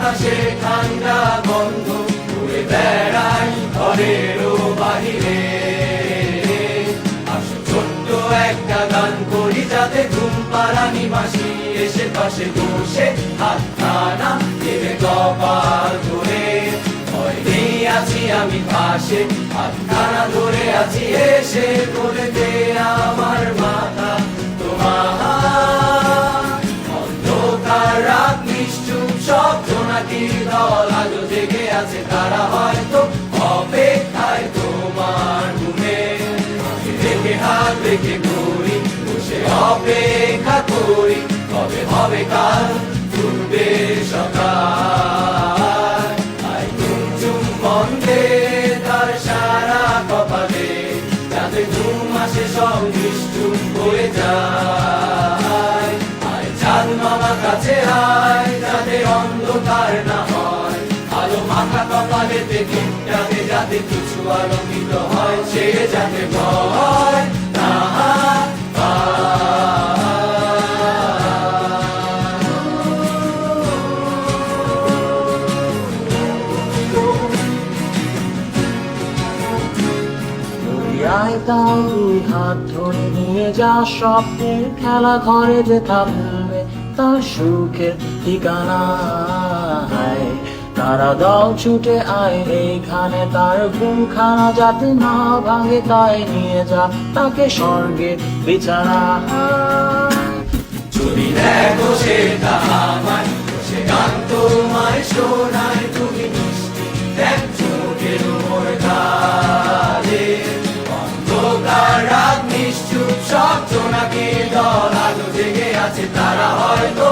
বাতাসে ঠান্ডা গন্ধ ঘুরে বেড়াই ঘরেরও বাহিরে। আসো ছোট্ট একটা গান করি যাতে ঘুম পাড়ানি মাসি এসে পাশে বসে হাতখানা দেবে কপাল ধরে। ভয় নেই আছি আমি পাশে, হাতখানা ধরে আছি এসে বলে দে আমার মাথা তোমার। অন্ধকার রাত নিশ্চুপ সব জোনাকির দল আজও জেগে আছে, তারা হয়তো অপেক্ষায় তোমার ঘুমে। রেখে হাত রেখে ঘুরি বসে অপেক্ষা করি, কবে হবে কাল ফুটবে সকাল। আই চুম বন্ধে তার সারা কপালে, যাতে ঘুম আসে সব নিশ্চুপ হয়ে যায়। আয় চাঁদ মামা কাছে আয়, যাতে অন্ধকার না হয়, আলো মাখা কপালেতে দিনটাতে যাতে কিছু আলোকিত হয়, সে যাতে ভয় না পায়। আয় তাও দুই হাত ধরে নিয়ে যা, স্বপ্নের খেলা ঘরে যে থামবে তার সুখের ঠিকানা। তারা দল ছুটে আয় এইখানে, তার ঘুমখানা যাতে না ভাঙে, তাই নিয়ে যা তাকে স্বর্গের বিছানা। যদি দেখো সেটা আমায়, সে গান তোমায় শোনায়, তুমি মিষ্টি দেখ চোখের উপর ঢালে। অন্ধকার রাত নিশ্চুপ সব জোনাকির দল আলো জেগে আছে, তারা হয়তো